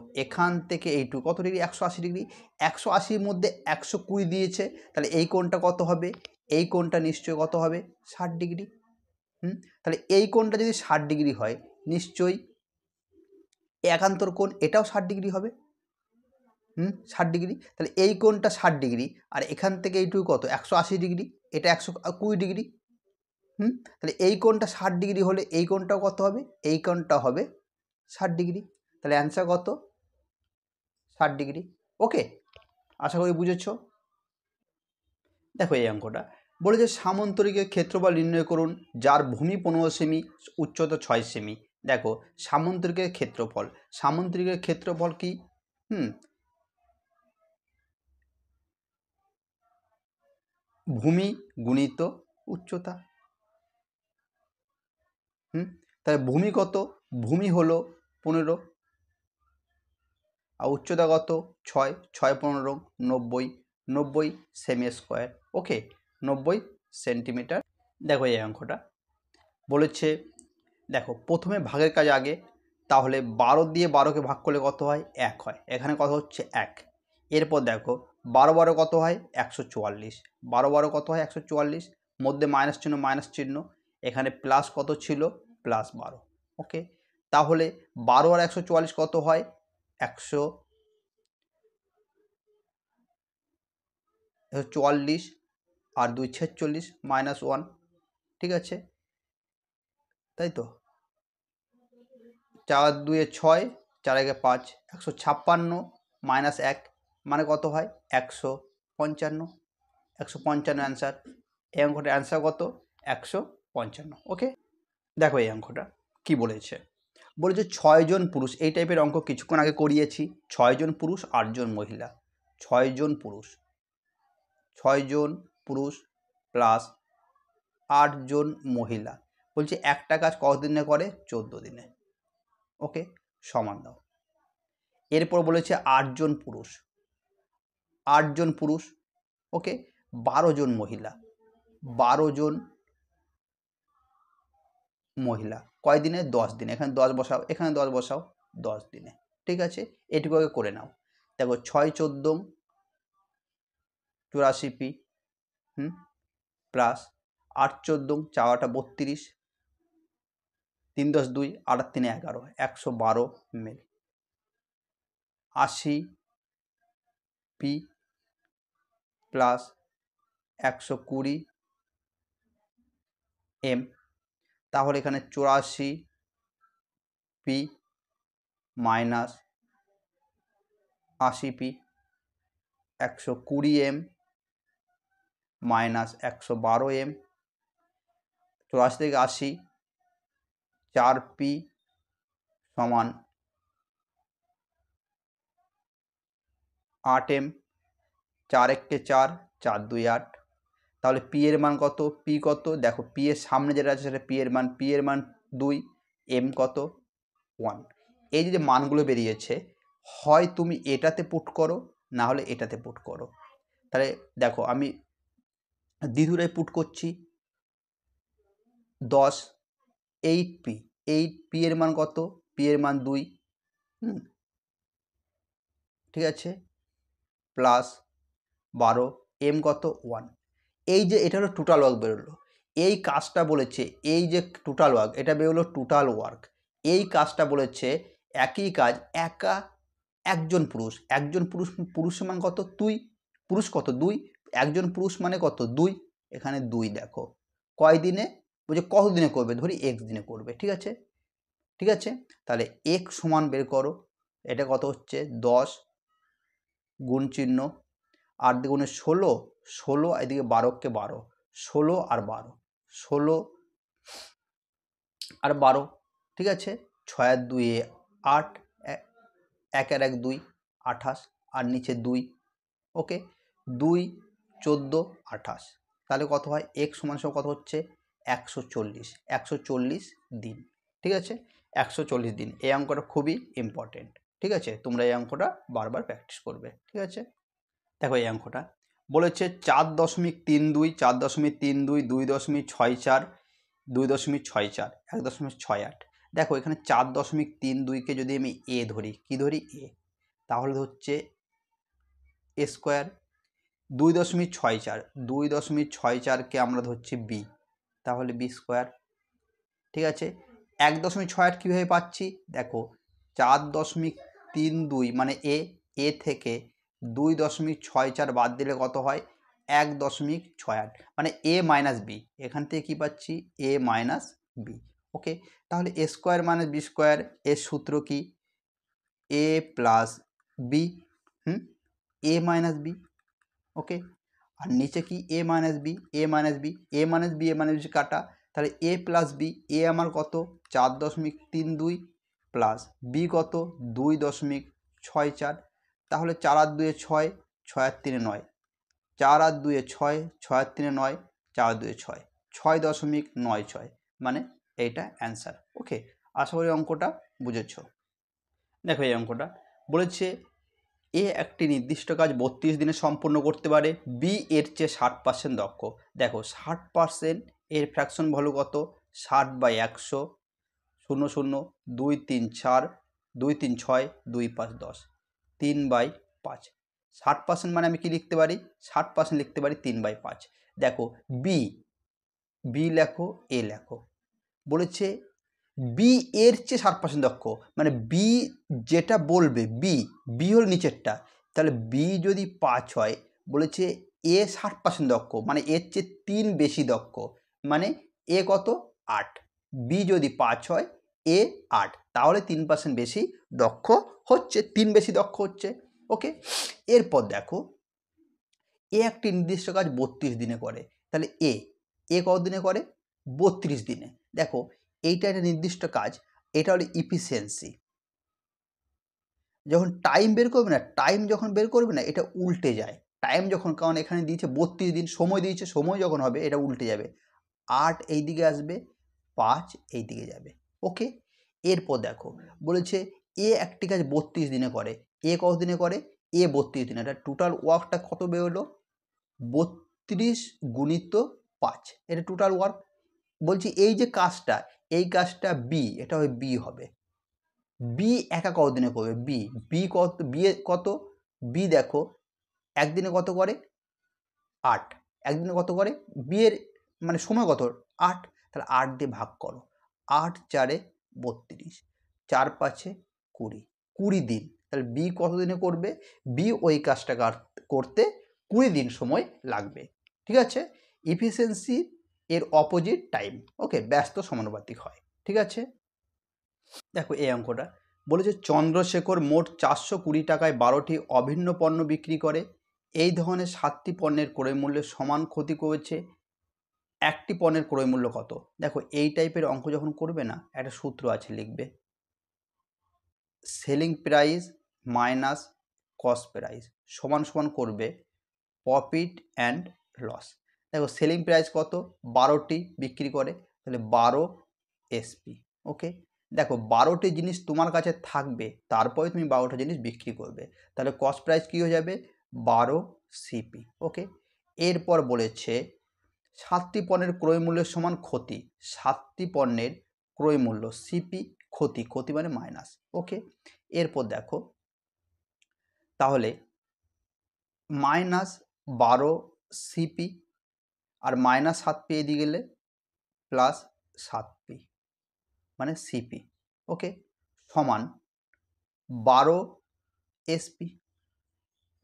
কত ডিগ্রি 180 ডিগ্রি, 180-র মধ্যে 120 দিয়েছে, তাহলে এই কোণটা কত হবে, এই কোণটা নিশ্চয়ই কত হবে 60 ডিগ্রি, তাহলে এই কোণটা যদি 60 ডিগ্রি হয় নিশ্চয়ই একান্তর কোণ এটাও 60 ডিগ্রি হবে, 60 ডিগ্রি, তাহলে এই কোণটা 60 ডিগ্রি, আর এখান থেকে এইটুকু কত 180 ডিগ্রি, এটা 120 ডিগ্রি, তাহলে এই কোণটা 60 ডিগ্রি হলে এই কোণটাও কত হবে, এই কোণটা হবে 60 ডিগ্রি, তাহলে অ্যান্সার কত 60 ডিগ্রি, ওকে আশা করি বুঝেছ। দেখো এই অঙ্কটা বলেছে সামান্তরিকের ক্ষেত্রফল নির্ণয় করুন যার ভূমি 15 সেমি, উচ্চতা 6 সেমি। দেখো সামান্তরিকের ক্ষেত্রফল কি ভূমি গুণিত উচ্চতা, তাহলে ভূমি কত, ভূমি হলো 15 আর উচ্চতা কত 6, 6 15 90, 90 সেমি স্কোয়ার, ওকে 90 সেন্টিমিটার। দেখো এই অঙ্কটা বলেছে, দেখো প্রথমে ভাগের কাজ আগে, তাহলে 12 দিয়ে 12কে ভাগ করলে কত হয় 1 হয়, এখানে কত হচ্ছে 1। এরপর দেখো 12 12 কত হয় 144, 12 12 কত হয় 144, মধ্যে মাইনাস চিহ্ন, এখানে প্লাস কত ছিল প্লাস 12, ওকে তাহলে 12 আর 144 কত হয় 144 আর 2 46 -1, ঠিক আছে তাই তো, 4 2 6, 4 1 5, 156 -1 মানে কত হয় 155, 155 অ্যান্সার, এই অঙ্কটার অ্যান্সার কত 155, ওকে। দেখো এই অঙ্কটা কি বলেছে, বলেছে 6 জন পুরুষ, এই টাইপের অঙ্ক কিছুক্ষণ আগে করিয়েছি, 6 জন পুরুষ 8 জন মহিলা, 6 জন পুরুষ প্লাস 8 জন মহিলা, বলছে একটা কাজ কতদিনে করে 14 দিনে, ওকে সমান দাও। এরপর বলেছে 8 জন পুরুষ, ওকে 12 জন মহিলা, 12 জন মহিলা কয় দিনে 10 দিনে, এখানে 10 বসাও, এখানে 10 বসাও 10 দিনে, ঠিক আছে এটুকু আগে করে নাও। দেখো 6 14 84 P, plus 8 14 4 32, 3 10 2 8 3 11 112 ml 80 p plus 120 m, তাহলে এখানে 84 p minus 80 p 120 m minus 112 m, 84 থেকে 80 4 p সমান 8 m, 4 1 के 4 4 2 8, তাহলে p এর মান কত? p কত দেখো, p এর সামনে যেটা আছে সেটা p এর মান 2, m কত 1। এই যে মানগুলো বেরিয়েছে, হয় তুমি এটাতে পুট করো না হলে এটাতে পুট করো। তাহলে দেখো আমি দ্বিতীয়টায় পুট করছি 10 8p, 8p এর মান কত? p এর মান 2, ঠিক আছে, প্লাস 12, m কত 1। এই যে এটা হলো টোটাল ওয়ার্ক বেরোলো। এই কাজটা বলেছে, এই যে টোটাল ওয়ার্ক এটা বেরোলো টোটাল ওয়ার্ক। এই কাজটা বলেছে একই কাজ একজন পুরুষের মান কত? 2, পুরুষ কত 2, একজন পুরুষ মানে কত 2, এখানে 2 দেখো। কয় দিনে? বলছে কত দিনে করবে, ধরি x দিনে করবে, ঠিক আছে। তাহলে x সমান বের করো, এটা কত হচ্ছে 10 গুণ চিহ্ন 8 দ্বিগুণে 16, 16 এদিকে 12 কে 12, 16 আর 12, 16 আর 12, ঠিক আছে। 6 আর 2 8, 1 আর 1 2, 28 আর নিচে 2, ওকে, 2 14 28, তাহলে কত হয়? x সমান কত হচ্ছে 140 দিন, ঠিক আছে, 140 দিন। এই অঙ্কটা খুবই ইম্পর্টেন্ট, ঠিক আছে, তোমরা এই অঙ্কটা বারবার প্র্যাকটিস করবে, ঠিক আছে। দেখো এই অঙ্কটা বলেছে 4.32 4.32 2.64 2.64 1.68। দেখো এখানে 4.32কে যদি আমি এ ধরি, কি ধরি এ, তাহলে হচ্ছে এ স্কোয়ার। 2.64কে আমরা ধরছি বি, তাহলে বি স্কোয়ার, ঠিক আছে। 1.68 কীভাবে পাচ্ছি? দেখো 4.32 মানে এ থেকে 2.64 বাদ দিলে কত হয়? 1.68, মানে এ মাইনাস বি, এখান থেকে কী পাচ্ছি? এ মাইনাস বি, ওকে। তাহলে এ স্কোয়ার মাইনাস বি স্কোয়ার, এর সূত্র কি? A plus B, A minus B, ওকে। আর নিচে কি? A minus B, A minus B, A minus B, A minus B কাটা, তাহলে এ প্লাস বি, এ আমার কত 4.32 প্লাস বি কত 2.64, তাহলে 4 আর 2 6, 6 আর 3 9, 4 আর 2 6, 6 আর 3 9, 4 আর 2 6, 6.96, মানে এইটা অ্যান্সার, ওকে। আশা করি অঙ্কটা বুঝেছ। দেখো এই অঙ্কটা বলেছে এ একটি নির্দিষ্ট কাজ 32 দিনে সম্পূর্ণ করতে পারে, বি এর চেয়ে 60% দক্ষ। দেখো 60% এর ফ্র্যাকশন ভ্যালু কত? 60/100, 0 0 2 3 4 2 3 6 2 5 10, 3/5। 60% মানে আমি কি লিখতে পারি? 60% লিখতে পারি 3/5। দেখো বি লেখো, এ লেখো, বলেছে বি এর চেয়ে 60% দক্ষ, মানে বি যেটা বলবে, বি হল নিচেরটা, তাহলে বি যদি 5 হয়, বলেছে এ 60% দক্ষ, মানে এর চেয়ে 3 বেশি দক্ষ, মানে এ কত 8, বি যদি 5 হয় এ 8, তাহলে 3% বেশি দক্ষ হচ্ছে, 3 বেশি দক্ষ হচ্ছে, ওকে। এরপর দেখো এ একটি নির্দিষ্ট কাজ 32 দিনে করে, তাহলে এ কত দিনে করে? 32 দিনে। দেখো এইটা একটা নির্দিষ্ট কাজ, এটা হলো ইফিসিয়েন্সি। যখন টাইম বের করবে না, এটা উল্টে যায় টাইম যখন, কারণ এখানে দিয়েছে 32 দিন সময় দিয়েছে, সময় যখন হবে এটা উল্টে যাবে, 8 এই দিকে আসবে, 5 এই দিকে যাবে, ওকে। এরপর দেখো বলেছে এ একটি কাজ 32 দিনে করে, এ কত দিনে করে? এ 32 দিনে। এটা টোটাল ওয়ার্কটা কত বেরোলো? 32 গুণিত 5, এটা টোটাল ওয়ার্ক। বলছি এই যে কাজটা, এই কাজটা বি, এটা হবে বি হবে, বি একা কতদিনে করবে? বি কত? বি দেখো একদিনে কত করে? 8, একদিনে কত করে? বি এর মানে সময় কত? 8, তাহলে 8 দিয়ে ভাগ করো, 8 4 32, 4 5 20, 20 দিন। তাহলে বি কত দিনে করবে? বি ওই কাজটা করতে 20 দিন সময় লাগবে। ঠিক আছে, ইফিসিয়েন্সি এর অপোজিট টাইম। ওকে, ব্যস্ত সমানুপাতিক হয়। ঠিক আছে, দেখো এই অঙ্কটা বলেছে চন্দ্রশেখর মোট 420 টাকায় 12টি অভিন্ন পণ্য বিক্রি করে। এই ধরনের 7টি পণ্যের ক্রয় মূল্যের সমান ক্ষতি করেছে, একটি পণ্যের ক্রয় মূল্য কত? দেখো এই টাইপের অঙ্ক যখন করবে না, একটা সূত্র আছে, লিখবে selling price minus cost price সমান সমান করবে প্রফিট অ্যান্ড লস। দেখো সেলিং প্রাইস কত? 12টি বিক্রি করে, তাহলে 12 এসপি। ওকে, দেখো 12টি জিনিস তোমার কাছে থাকবে, তারপরে তুমি 12টা জিনিস বিক্রি করবে, তাহলে কস্ট প্রাইস কী হয়ে যাবে? 12 সিপি। ওকে, এরপর বলেছে 7টি পণ্যের ক্রয় মূল্যের সমান ক্ষতি। 7টি পণ্যের ক্রয় মূল্য সিপি, ক্ষতি, ক্ষতি মানে মাইনাস। ওকে, এরপর দেখো তাহলে -12 সিপি আর -7 দিয়ে গেলে +7 মানে সিপি। ওকে, সমান 12 এসপি।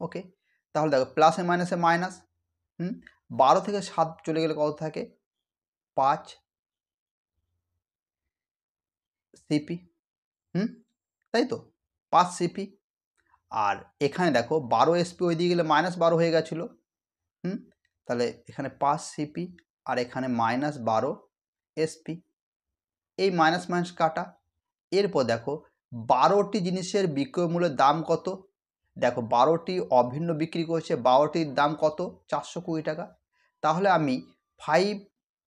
ওকে, তাহলে দেখো প্লাসে মাইনাসে মাইনাস, 12 থেকে 7 চলে গেলে কত থাকে? 5 সিপি। তাই তো, 5 সিপি। আর এখানে দেখো 12 এসপি ওই দিয়ে গেলে -12 হয়ে গেছিলো। তাহলে এখানে 5 সিপি আর এখানে -12 এসপি, এই মাইনাস মাইনাস কাটা। এরপর দেখো 12টি জিনিসের বিক্রয় মূল্যের দাম কত? দেখো 12টি অভিন্ন বিক্রি করেছে, 12টির দাম কত? 420 টাকা। তাহলে আমি 5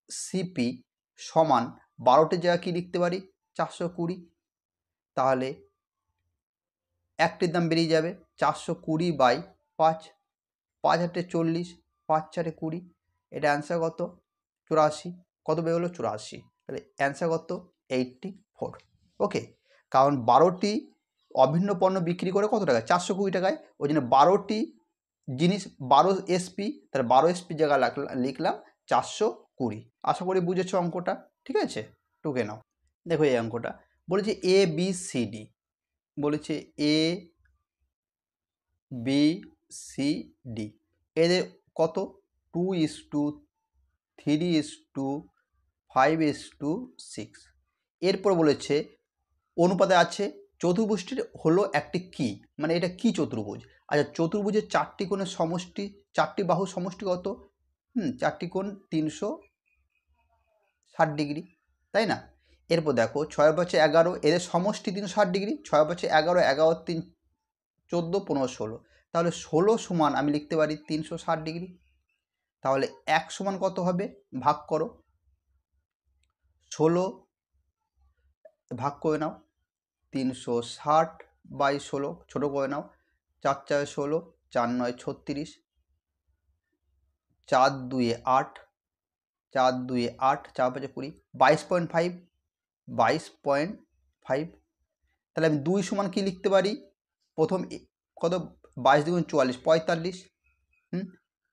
সিপি সমান 12টির জায়গায় কী লিখতে পারি? 420। তাহলে একটির দাম বেরিয়ে যাবে 420/5, 5 8 40, 5 4 20, এটা অ্যান্সার কত? 84। কত বেরোলো? 84। তাহলে অ্যান্সার কত? 84। ওকে, কারণ 12টি অভিন্ন পণ্য বিক্রি করে কত টাকা? 420 টাকায়। ওই জন্য 12টি জিনিস 12 এসপি, তাহলে 12 এসপি জায়গায় লিখলাম 420। আশা করি বুঝেছো অঙ্কটা। ঠিক আছে, টুকে নাও। দেখো এই অঙ্কটা বলেছে এ বি সি ডি, বলেছে এ বি সি ডি এদের কত? 2:3:5:6। এরপর বলেছে অনুপাতে আছে চতুর্ভুজটির হলো একটি কি, মানে এটা কি চতুর্ভুজ? আচ্ছা, চতুর্ভুজের 4টি কোণের সমষ্টি, 4টি বাহুর সমষ্টি কত? 4টি কোণ 360 ডিগ্রি, তাই না? এরপর দেখো 6/11, এদের সমষ্টি 360 ডিগ্রি। 6/11, 11 3 14, 15 16, তাহলে 16 সমান আমি লিখতে পারি 360 ডিগ্রি। তাহলে 1 সমান কত হবে? ভাগ করো, 16 ভাগ করে নাও, 360/16 ছোটো করে নাও, 4 4 16, 4 9 36, 4 2 8, 4 2 8, 4 5 20, 22.5, 22.5। তাহলে আমি 2 সমান কি লিখতে পারি? প্রথম কত? 22 2 44, 45।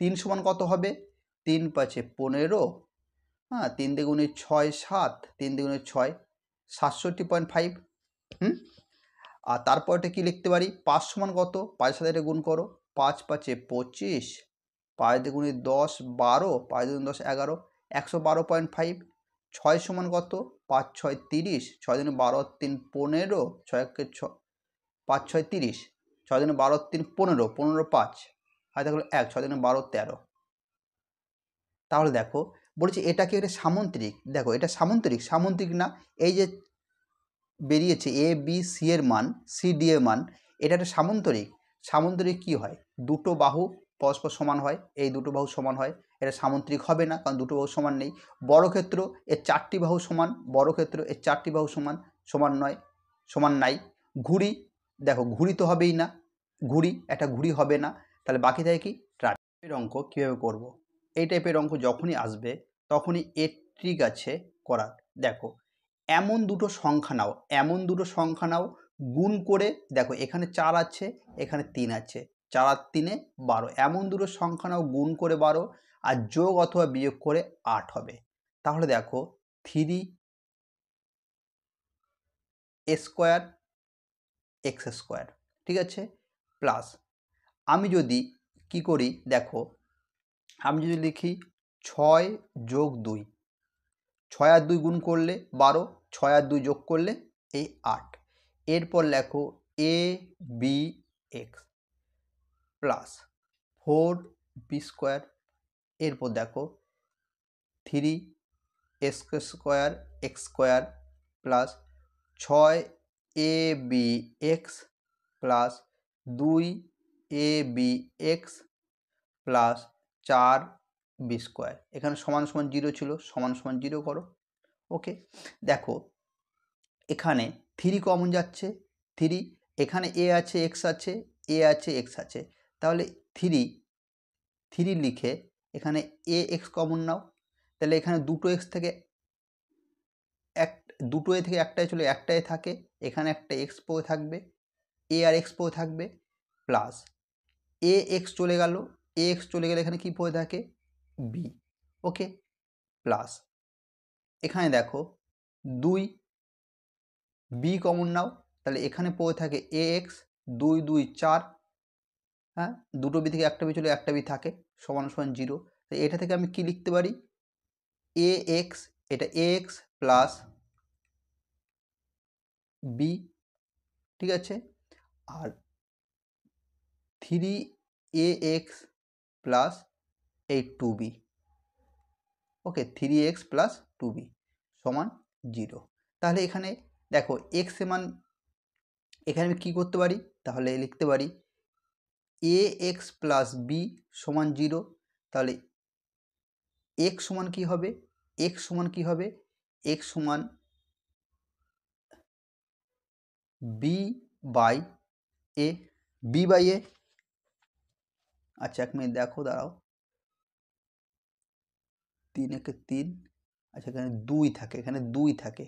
3 সমান কত হবে? 3 5 15, 3 2 6 7, 3 2 6, 67.5। আর তারপরটা কি লিখতে পারি? 5 সমান কত? 5 সাথে এটা গুণ করো, 5 5 25, 5 2 10 12, 5 2 10 11, 112.5। 6 সমান কত? 5 6 30, 6 2 12 3 15, 6 1 6, 5 6 30, 6 2 12 3 15, 15 5, আর দেখো 1, 6 2 12 13। তাহলে দেখো বলছি এটা কি একটা সামন্ত্রিক? দেখো এটা সামন্ত্রিক, সামন্ত্রিক না, এই যে বেরিয়েছে এ বি সি এর মান, সি ডি এর মান, এটা একটা সামন্তরিক। সামন্তরিক কি হয়? দুটো বাহু পরস্পর সমান হয়, এই দুটো বাহু সমান হয়, এটা সামন্তরিক হবে না, কারণ দুটো বাহু সমান নেই। বর্গক্ষেত্র এর 4টি বাহু সমান, বর্গক্ষেত্র এর 4টি বাহু সমান, সমান নয়, সমান নাই। ঘুড়ি, দেখো ঘুড়ি তো হবেই না, ঘুড়ি একটা ঘুড়ি হবে না, তাহলে বাকি থাকে কি? ট্রাফিক। অঙ্ক কীভাবে করব? এই টাইপের অঙ্ক যখনই আসবে তখনই এর ট্রিক আছে করার। দেখো এমন দুটো সংখ্যা নাও, এমন দুটো সংখ্যা নাও, গুণ করে দেখো এখানে 4 আছে, এখানে 3 আছে, 4 আর 3 12, এমন দুটো সংখ্যা নাও, গুণ করে 12 আর যোগ অথবা বিয়োগ করে 8 হবে। তাহলে দেখো 3 এ স্কোয়ার এক্স স্কোয়ার, ঠিক আছে, প্লাস আমি যদি কি করি দেখো, আমি যদি লিখি 6 যোগ 2, 6 আর 2 গুণ করলে 12, 6 আর 2 যোগ করলে এই 8, এরপর লেখো A B X plus 4b square, এরপর দেখো 3 X square X square plus 6 A B X plus 2 A B X plus 4b square. এখানে সমান সমান 0 ছিল, সমান সমান 0 করো। ওকে, দেখো এখানে 3 কমন যাচ্ছে, 3 এখানে এ আছে এক্স আছে, এ আছে এক্স আছে, তাহলে 3 লিখে এখানে এ এক্স কমন নাও, তাহলে এখানে দুটো এক্স থেকে দুটো এ থেকে একটাই চলে, একটাই থাকে, এখানে একটা এক্স পড়ে থাকবে, এ আর এক্স পড়ে থাকবে, প্লাস এ এক্স চলে গেল, এ এক্স চলে গেলে এখানে কি পড়ে থাকে বি। ওকে, প্লাস এখানে দেখো 2 বি কমন নাও, তাহলে এখানে পড়ে থাকে এ এক্স, 2 2 4, হ্যাঁ, দুটো বি থেকে একটা বি চলে একটা বি থাকে, সমান সমান 0। তো এটা থেকে আমি কি লিখতে পারি, এ এক্স, এটা এ এক্স প্লাস বি, ঠিক আছে, আর 3 এ এক্স প্লাস এই 2b। ওকে, 3x প্লাস 2b সমান 0। তাহলে এখানে দেখো এক্স এর মান এখানে আমি কী করতে পারি, তাহলে লিখতে পারি এ এক্স প্লাস বি সমান 0। তাহলে এক্স সমান কী হবে, এক্স সমান কী হবে, এক্স সমান B by A, B by A. আচ্ছা এক মিনিট দেখো, দাঁড়াও, 3 একে 3, আচ্ছা এখানে 2 থাকে, এখানে 2 থাকে,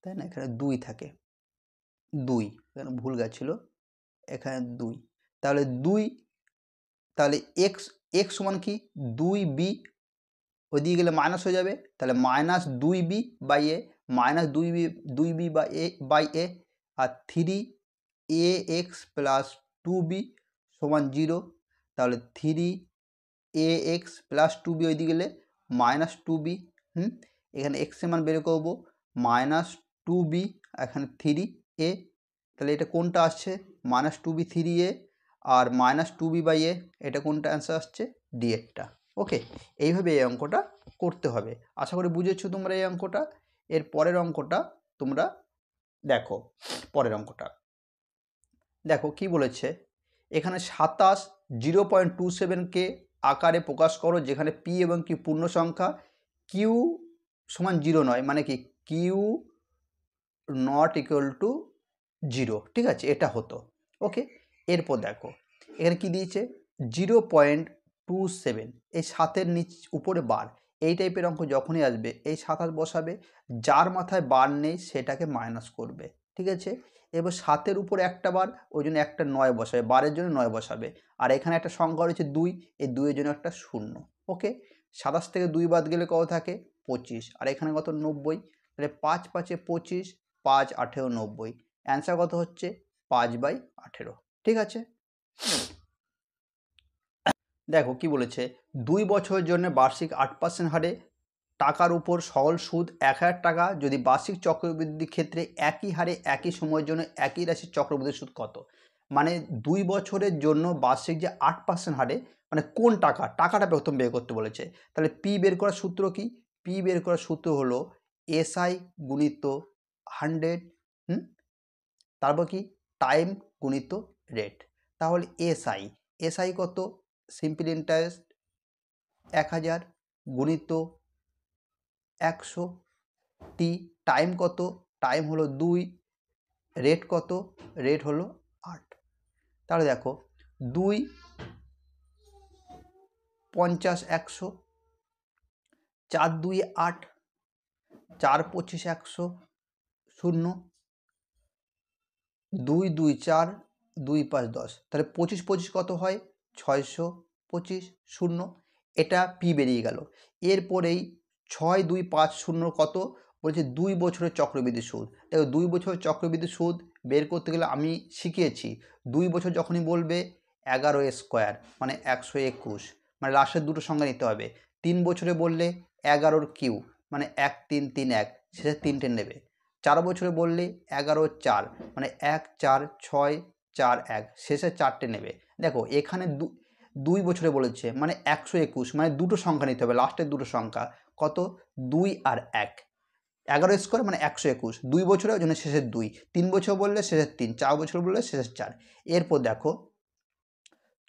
তাই না, এখানে 2 থাকে, 2 এখানে ভুল গেছিলো, এখানে 2, তাহলে 2, তাহলে এক্স এক্স সমান কি 2b, ওইদিকে গেলে মাইনাস হয়ে যাবে, তাহলে minus 2b by A, minus 2b by a, আর 3 এ এক্স প্লাস 2b সমান 0। তাহলে 3 এ এক্স প্লাস 2b ওইদিকে গেলে মাইনাস 2b, এখানে এক্স এর মান বের করবো মাইনাস 2b, এখানে 3 এ, তাহলে এটা কোনটা আসছে মাইনাস 2b 3a, আর মাইনাস 2b বাই এ, এটা কোনটা অ্যান্সার আসছে ডি এরটা। ওকে, এইভাবে এই অঙ্কটা করতে হবে। আশা করি বুঝেছো তোমরা এই অঙ্কটা। এর পরের অঙ্কটা তোমরা দেখো, পরের অঙ্কটা দেখো কি বলেছে, এখানে 27 0.27কে আকারে প্রকাশ করো যেখানে পি এবং কিউ পূর্ণ সংখ্যা, কিউ সমান 0 নয়, মানে কি কিউ নট ইকুয়াল টু 0, ঠিক আছে, এটা হতো। ওকে, এরপর দেখো এখানে কি দিয়েছে 0.27, এই 7-এর নিচ উপরে বার, এই টাইপের অঙ্ক যখনই আসবে এই 7 বসাবে, যার মাথায় বার নেই সেটাকে মাইনাস করবে, ঠিক আছে। এবার 7-এর উপরে একটা বার, ওই জন্য একটা 9 বসাবে, বারের জন্য 9 বসাবে, আর এখানে একটা সংখ্যা রয়েছে 2, এই 2-এর জন্য একটা 0। ওকে, 27 থেকে 2 বাদ গেলে কত থাকে 25, আর এখানে কত 90, তাহলে 5 5 25, 5 18 90, অ্যান্সার কত হচ্ছে 5/18, ঠিক আছে। দেখো কি বলেছে, 2 বছরের জন্য বার্ষিক 8% হারে টাকার উপর সরল সুদ 1000 টাকা, যদি বার্ষিক চক্রবৃদ্ধির ক্ষেত্রে একই হারে একই সময়ের জন্য একই রাশির চক্রবৃদ্ধি সুদ কত। মানে 2 বছরের জন্য বার্ষিক যে 8% হারে, মানে কোন টাকাটা প্রথম বের করতে বলেছে। তাহলে পি বের করার সূত্র কি, পি বের করার সূত্র হলো এসআই গুণিত 100, তারপর কি টাইম গুণিত রেট। তাহলে এসআই কত, সিম্পল ইন্টারেস্ট 1000 গুণিত 100, টি টাইম কত, টাইম হলো 2, রেট কত, রেট হলো 8। তাহলে দেখো 2 50 100, 4 2 8, 4 25 100, 0, 2 2 4, 2 5 10, তাহলে 25 25 কত হয় 625, 0, এটা পি বেরিয়ে গেল। এরপরেই 6 2 5 0 কত, বলছে 2 বছরের চক্রবৃদ্ধি সুদ। দেখো 2 বছরের চক্রবৃদ্ধি সুদ বের করতে গেলে আমি শিখিয়েছি 2 বছর যখনই বলবে 11 স্কোয়ার মানে 121, মানে লাস্টের দুটো সংখ্যা নিতে হবে। 3 বছরে বললে 11 কিউ মানে 1 3 3 1, শেষে 3টে নেবে। 4 বছরে বললে 11 4 মানে 1 4 6 4 1, শেষে 4টে নেবে। দেখো এখানে 2 বছরে বলেছে মানে 121, মানে দুটো সংখ্যা নিতে হবে, লাস্টের দুটো সংখ্যা কত 2 আর 1। 11 স্কোয়ার মানে 121, 2 বছরে ওই জন্য শেষের 2, 3 বছর বললে শেষের 3, 4 বছর বললে শেষের 4। এরপর দেখো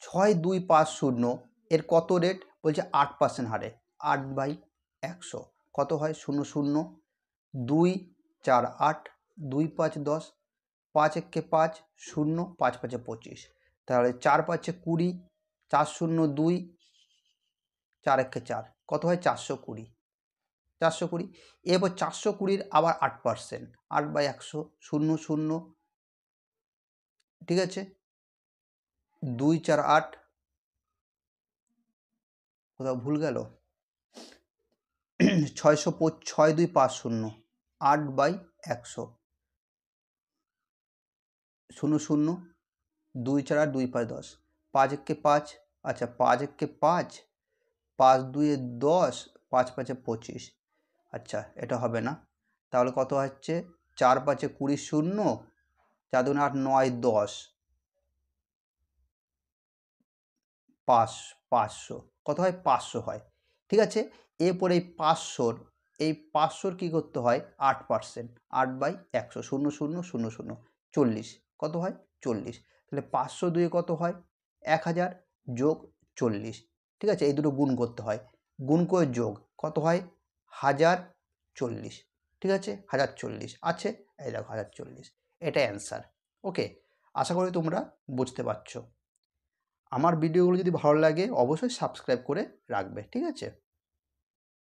6250 এর কত রেট বলছে 8% হারে, 8/100 কত হয় 0 0 2 4 8 2 5 10 5 1 5 0 5 5 25, তাহলে 4 5 20 4 0 2 4 1 4 কত হয় 420, 420। এরপর 420 আবার 8%, 8/100 0 0, ঠিক আছে 2 4 8, কোথাও ভুল গেল 6250, 8/100 0 0 2 4 8 2 5 10 5 1 5, আচ্ছা 5 1 5 5 2 10 5 5 25, আচ্ছা এটা হবে না, তাহলে কত হচ্ছে 4 5 20 0 4 2 8 9 10 500 কত হয় 500 হয়, ঠিক আছে। এরপর এই 500 কী করতে হয় 8%, 8/100 0 0 0 0 40, কত হয় 40, তাহলে 500 2 কত হয় 1000 যোগ 40, ঠিক আছে এই দুটো গুণ করতে হয়, গুণ করে যোগ কত হয় 1040, ঠিক আছে 1040 আছে, এই দেখো 1040, এটা অ্যান্সার। ওকে, আশা করি তোমরা বুঝতে পারছো। আমার ভিডিওগুলো যদি ভালো লাগে অবশ্যই সাবস্ক্রাইব করে রাখবে, ঠিক আছে।